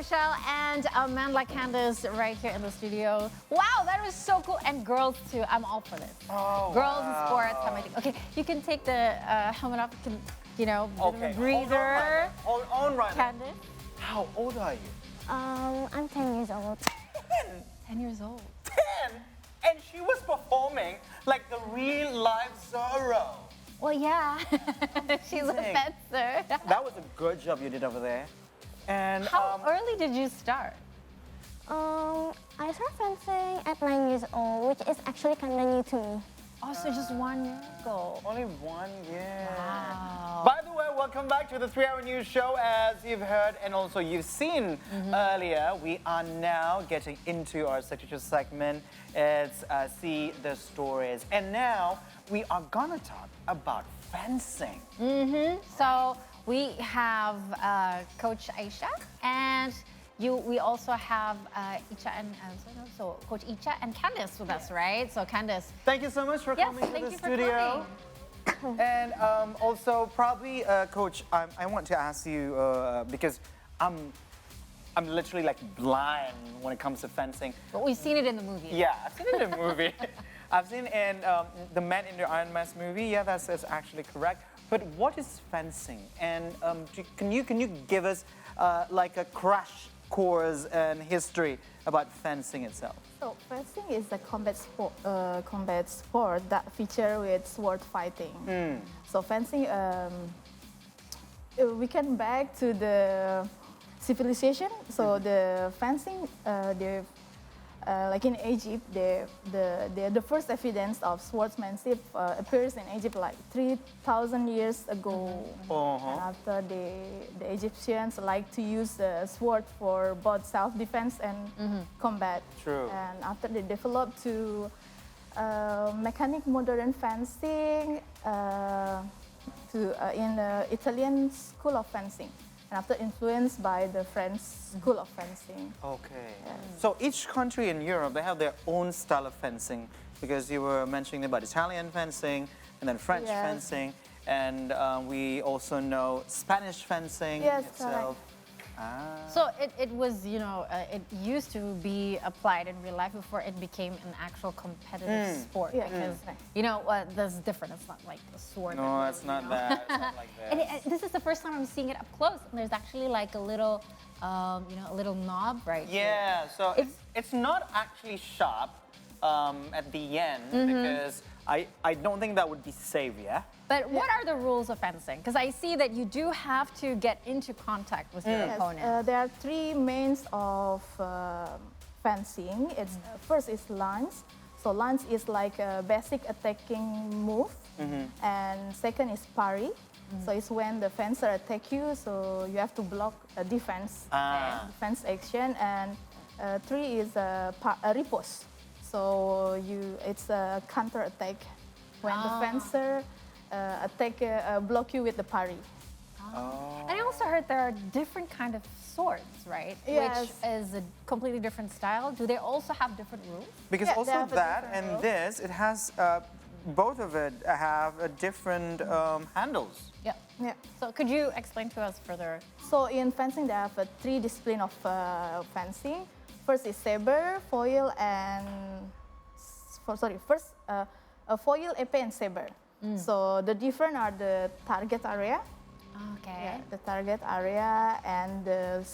Michelle, and a man like Candace right here in the studio. Wow, that was so cool. And girls too. I'm all for this. Oh, girls wow. and sports. I'm like, okay, you can take the helmet off. You can, you know, bit of a breather. Hold on right now. Candace. How old are you? I'm 10 years old. 10 years old. 10? And she was performing like the real life Zorro. Well, yeah. She's a Amazing. fencer. That was a good job you did over there. And How early did you start? I started fencing at 9 years old, which is actually kind of new to me. Oh, so just 1 year ago. only 1 year. Wow. By the way, welcome back to the 3-Hour News Show. As you've heard and also you've seen earlier, we are now getting into our signature segment. It's See the Stories. And now we are gonna talk about fencing. So we have Coach Aisha, and we also have Icha and so Coach Icha and Candace with us, right? So Candace. Thank you so much for Yes, coming to thank the you for studio. coming. And also, probably, Coach, I want to ask you because I'm literally like blind when it comes to fencing. But we've seen it in the movie. Yeah, I've seen it in the movie. I've seen it in the Man in the Iron Mask movie. Yeah, that's actually correct. But what is fencing? And can you give us like a crash course and history about fencing itself? So fencing is a combat sport that feature with sword fighting. So fencing, we can back to the civilization. So the fencing, like in Egypt, the first evidence of swordsmanship appears in Egypt like 3,000 years ago. And after the Egyptians like to use the sword for both self-defense and combat. True. And after they developed to mechanic modern fencing in the Italian school of fencing. And after influenced by the French school of fencing. Okay. So each country in Europe, they have their own style of fencing, because you were mentioning about Italian fencing and then French fencing, and we also know Spanish fencing itself. So it was, you know, it used to be applied in real life before it became an actual competitive sport. Because, you know, that's different. It's not like a sword. No, it's not that. It's not like that. And this is the first time I'm seeing it up close. And there's actually like a little, you know, a little knob right here. Yeah, so it's not actually sharp at the end, because I don't think that would be safe, yeah? But what are the rules of fencing? Because I see that you do have to get into contact with your opponent. There are three mains of fencing. First is lance. So lance is like a basic attacking move. And second is parry. So it's when the fencer attack you, so you have to block a defense action. And three is a riposte. So it's a counter attack when the fencer block you with the parry. And I also heard there are different kind of swords, right? Yes. Which is a completely different style. Do they also have different rules? Because Yeah, they also have a that different and rule. this, it has, both of it have a different handles. Yeah. Yeah. So could you explain to us further? So in fencing, there are three disciplines of fencing. First is saber, foil, and foil, épée, and saber. So the different are the target area. Okay. Yeah, the target area and the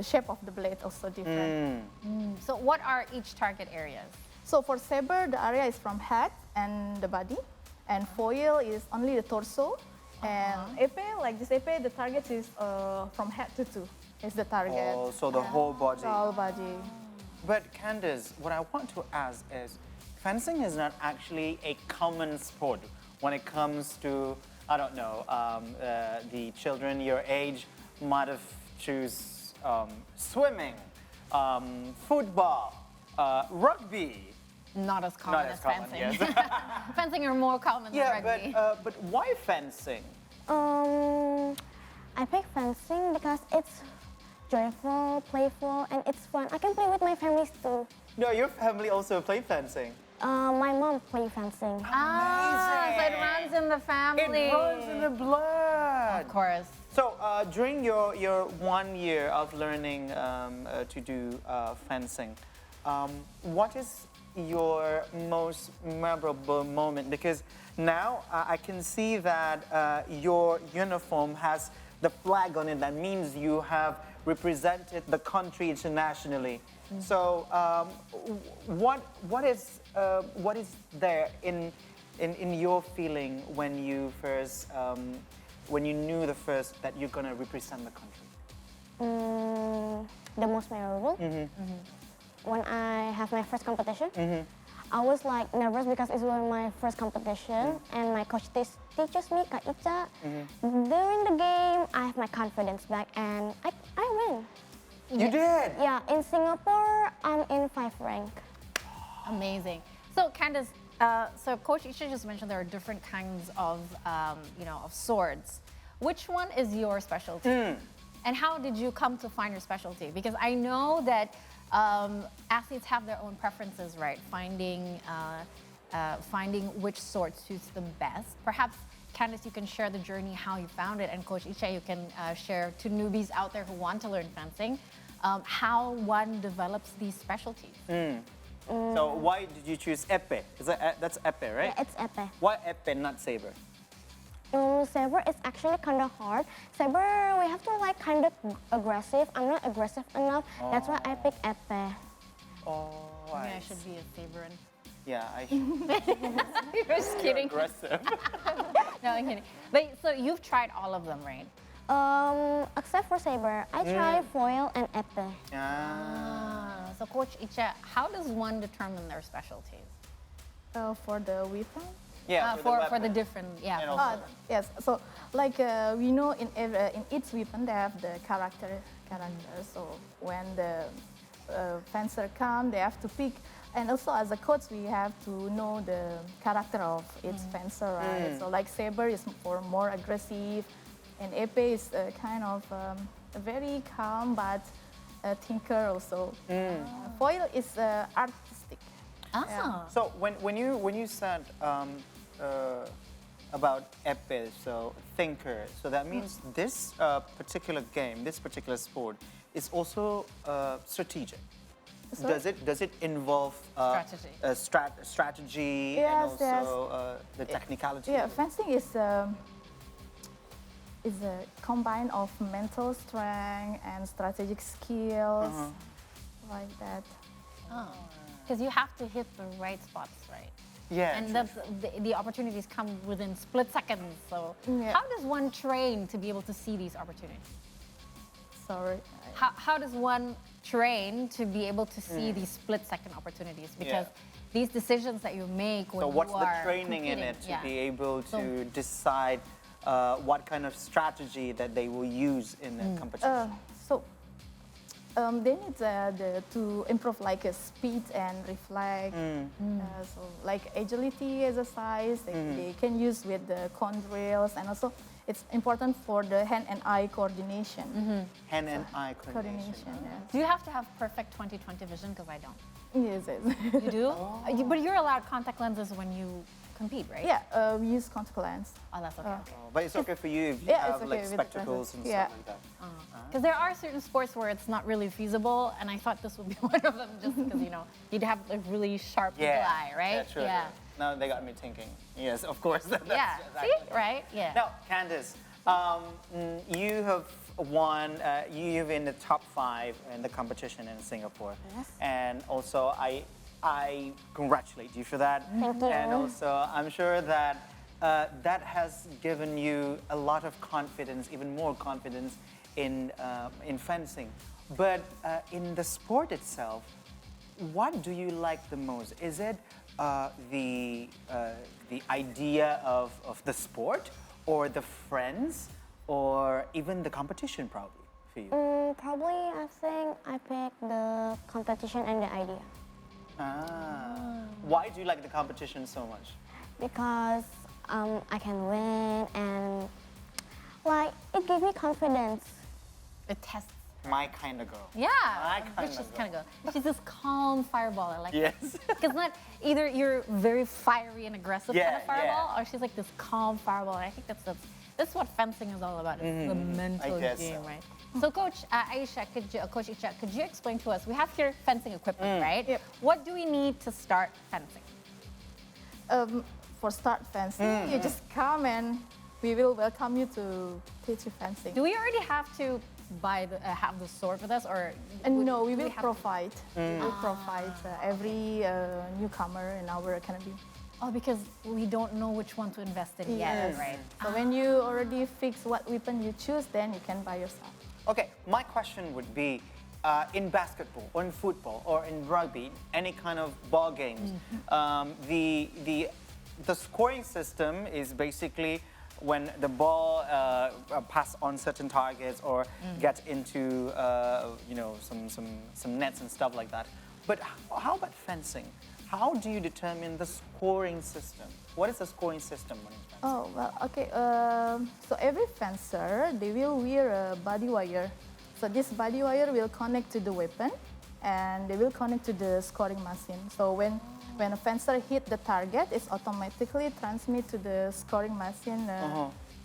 shape of the blade also different. So what are each target areas? So for saber, the area is from head and the body, and foil is only the torso, and épée, like this épée, the target is from head to toe. Is the target. Oh, so the whole body. The whole body. But Candace, what I want to ask is, fencing is not actually a common sport when it comes to, I don't know, the children your age might have choose swimming, football, rugby. Not as common Not as as common, fencing. yes. Fencing are more common than rugby. but why fencing? I pick fencing because it's joyful, playful, and it's fun. I can play with my families too. No, your family also play fencing. My mom plays fencing. So it runs in the family. It runs in the blood. Of course. So during your 1 year of learning to do fencing, what is your most memorable moment? Because now I can see that your uniform has the flag on it. That means you have represented the country internationally. So what is there in your feeling when you first when you knew the first that you're gonna represent the country? The most memorable? When I have my first competition, I was like nervous because it was my first competition, and my coach teaches me, Kak Ica. During the game, I have my confidence back, and I win. You did? Yeah, in Singapore, I'm in 5th rank. Amazing. So Candace, so Coach Isha just mentioned there are different kinds of, of swords. Which one is your specialty? And how did you come to find your specialty? Because I know that athletes have their own preferences, right? Finding which sword suits them best. Perhaps, Candace, you can share the journey, how you found it, and Coach Isha, you can share to newbies out there who want to learn fencing, how one develops these specialties. So why did you choose epee? That's epee, right? Yeah, it's epee. Why epee, not saber? Saber is actually kind of hard. Saber, we have to like kind of aggressive. I'm not aggressive enough. That's why I pick epee. Oh, Maybe I should be a saber. Yeah, I should. You're just kidding. Aggressive. No, I'm kidding. But so you've tried all of them, right? Except for saber, I try foil and epee. So Coach Icha, how does one determine their specialties? For the weapon? Yeah, for the different, yeah. And also- Yes, so like we know in each weapon they have the character. So when the fencer come, they have to pick. And also as a coach, we have to know the character of each fencer, right? So like saber is for more aggressive, and epee is kind of very calm but thinker also. Foil is artistic. Ah. So when you said about epee, so thinker, so that means this particular game, this particular sport, is also strategic. Sorry? Does it involve strategy Yes, and also the technicality? Yeah, fencing is a combine of mental strength and strategic skills, like that. Because you have to hit the right spots, right? Yeah. And true, that's true. the opportunities come within split seconds. So Yeah. how does one train to be able to see these opportunities? Sorry. How does one train to be able to see these split second opportunities? Because these decisions that you make when So what's you the are training in competing, it to be able to decide what kind of strategy that they will use in the competition? They need to improve like speed and reflex. So like agility exercise, they can use with the cone drills, and also it's important for the hand and eye coordination. Hand and eye coordination. Do you have to have perfect 20/20 vision? Because I don't. Yes, yes. You do? But you're allowed contact lenses when you compete, right? Yeah, we use contact lens. Oh, that's okay. But it's okay for you if you Yeah, it's have okay like with the spectacles and Yeah. stuff like that. Because there are certain sports where it's not really feasible, and I thought this would be one of them, just because you'd have a really sharp eagle eye, right? Yeah, true. Yeah. Now they got me thinking. Yes, of course. That's Yeah. exactly See, right? Yeah. Now, Candace, you have won. You've in the top 5 in the competition in Singapore. Yes. And also, I congratulate you for that. Thank you. And also, I'm sure that that has given you a lot of confidence, even more confidence in fencing. But in the sport itself, what do you like the most? Is it the idea of the sport, or the friends, or even the competition, probably for you? Probably, I think I pick the competition and the idea. Why do you like the competition so much? Because I can win, and like it gives me confidence. It tests. My kind of girl. Yeah. My kind She's of kind of good. She's this calm fireball. I like Yes. Because not either you're very fiery and aggressive kind Yeah, of fireball, or she's like this calm fireball. And I think that's That's what fencing is all about. It's the mental guess game, so. right? So, Coach Aisha, Coach Icha, could you explain to us? We have here fencing equipment, right? Yep. What do we need to start fencing? For start fencing, you just come and we will welcome you to teach you fencing. Do we already have to have the sword with us, or No, we do will have to- provide. We will provide every newcomer in our academy. Oh, because we don't know which one to invest in yet, right? So when you already fix what weapon you choose, then you can buy yourself. Okay, my question would be, in basketball, or in football, or in rugby, any kind of ball games, the scoring system is basically when the ball pass on certain targets or get into some nets and stuff like that. But how about fencing? How do you determine the scoring system? What is the scoring system when it's fencing? Oh, well, okay. So every fencer, they will wear a body wire. So this body wire will connect to the weapon and they will connect to the scoring machine. So when a fencer hit the target, it's automatically transmit to the scoring machine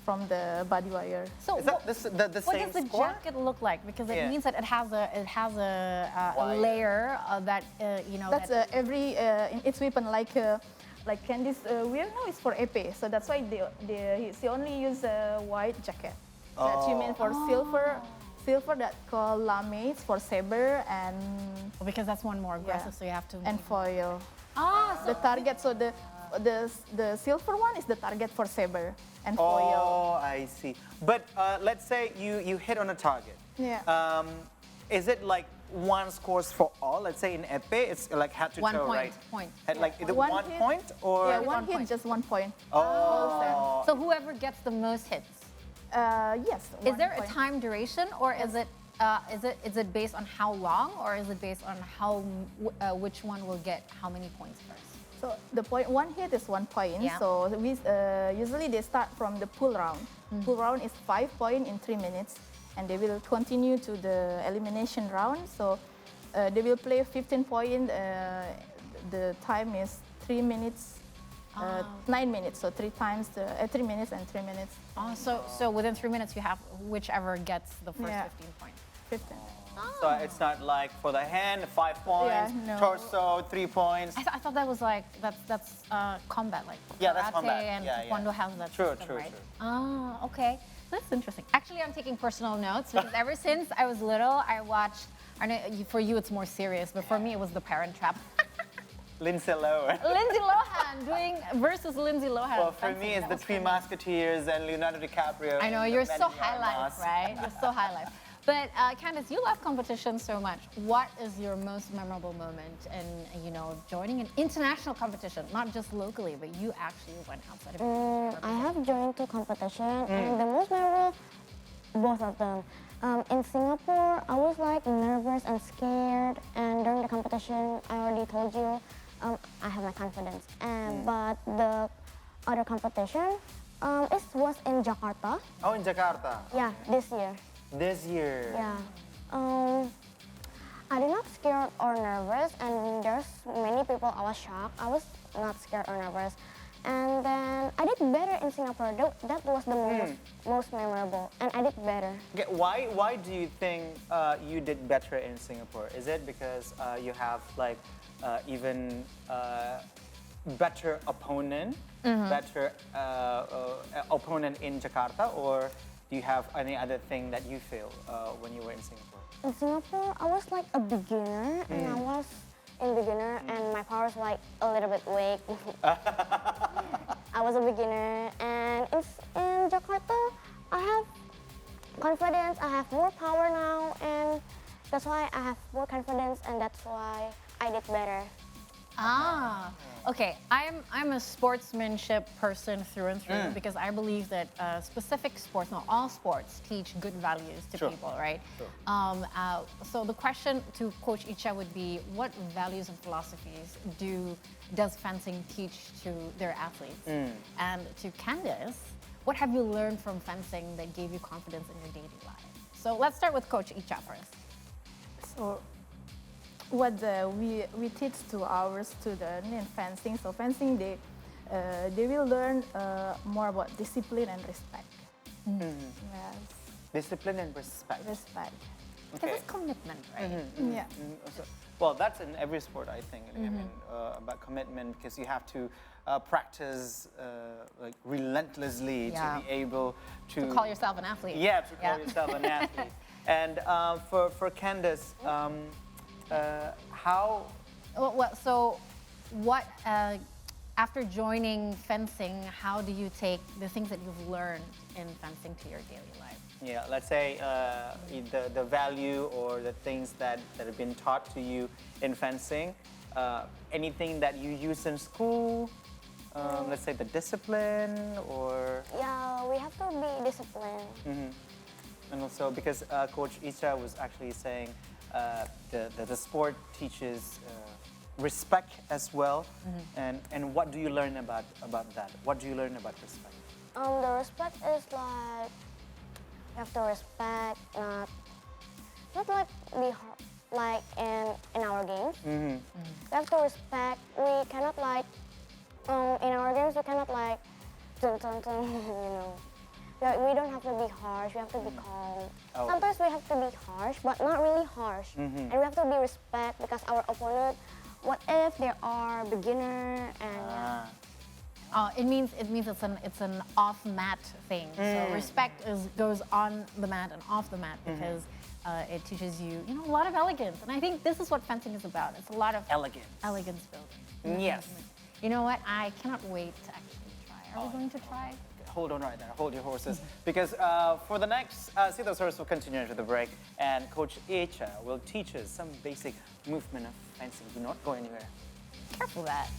from the body wire. So Is that the what same does the score? jacket look like? Because it Yeah. means that it has a Wire. layer that That's every in its weapon, like Candice wear now is for épée. So that's why she only use a white jacket. That you mean for silver that called lame, it's for saber and because that's one more aggressive, so you have to. and foil. so The target, so the silver one is the target for saber and foil. Oh, I see. But let's say you hit on a target. Yeah. Is it like one scores for all? Let's say in épée, it's like head to One toe, point, right? point. Like either One one hit- point or Yeah, one One hit, point. just 1 point. Oh. So whoever gets the most hits. Yes. Is 1 there a point. time duration, or is it based on how long, or is it based on which one will get how many points first? So the point, one hit is 1 point. Yeah. So we usually they start from the pull round. Pull round is 5 points in 3 minutes, and they will continue to the elimination round. So they will play 15 points. The time is 3 minutes, 9 minutes. So 3 minutes and 3 minutes. Oh, so within 3 minutes you have whichever gets the first Yeah. 15 points. 15. So it's not like for the hand, 5 points, no. torso, 3 points. I thought that was like that's combat, like Yeah, that's karate combat. and Yeah, yeah. taekwondo has that True, system, true, right? true. Oh, okay. That's interesting. Actually, I'm taking personal notes because ever since I was little, I watched. I know for you it's more serious, but for me it was The Parent Trap. Lindsay Lohan. Lindsay Lohan versus Lindsay Lohan. Well, for fencing. me, it's That the was Three fun. Musketeers and Leonardo DiCaprio. I know, and you're the so Men in high life, Armas. right? You're so high life. But Candice, you love competition so much. What is your most memorable moment in, joining an international competition, not just locally, but you actually went outside of I have joined 2 competitions, and the most memorable, both of them. In Singapore, I was like nervous and scared, and during the competition, I already told you, I have my confidence. But the other competition, it was in Jakarta. Oh, in Jakarta. Yeah, this year. This year. Yeah. I did not scared or nervous, and there's many people I was shocked. I was not scared or nervous. And then I did better in Singapore. That was the most memorable, and I did better. Okay, why do you think you did better in Singapore? Is it because you have like even better opponent, better opponent in Jakarta, or do you have any other thing that you feel when you were in Singapore? In Singapore, I was like a beginner, and I was in beginner, and my power was like a little bit weak. I was a beginner, and in Jakarta, I have confidence. I have more power now, and that's why I have more confidence, and that's why I did better. Okay. I'm a sportsmanship person through and through because I believe that specific sports, not all sports, teach good values to Sure. people, right? Sure. So the question to Coach Icha would be, what values and philosophies does fencing teach to their athletes? And to Candice, what have you learned from fencing that gave you confidence in your daily life? So let's start with Coach Icha first. So what we teach to our students in fencing. So fencing, they will learn more about discipline and respect. Yes, Discipline and respect. respect. Because it's commitment, right? Yeah. Well, that's in every sport, I think. I mean, about commitment, because you have to practice like relentlessly Yeah. to be able to Call yourself an athlete. Yeah, to call yourself an athlete. And for Candace, how? So what, after joining fencing, how do you take the things that you've learned in fencing to your daily life? Yeah, let's say the value or the things that have been taught to you in fencing, anything that you use in school, let's say the discipline or... Yeah, we have to be disciplined. And also because Coach Icha was actually saying the sport teaches respect as well. And what do you learn about that? What do you learn about respect? The respect is like you have to respect, not like be like in our games. We have to respect. We cannot like in our games we cannot like dun, dun, dun, you know. We don't have to be harsh. We have to be calm. Oh. Sometimes we have to be harsh, but not really harsh. And we have to be respect because our opponent. What if they are beginner and It means it's an off mat thing. So respect goes on the mat and off the mat because it teaches you a lot of elegance. And I think this is what fencing is about. It's a lot of elegance building. Yes. You know what? I cannot wait to actually try. Are we going to try? Hold on right there. Hold your horses. Because for the next, see those horses will continue after the break. And Coach Icha will teach us some basic movement of fencing. Do not go anywhere. Careful that.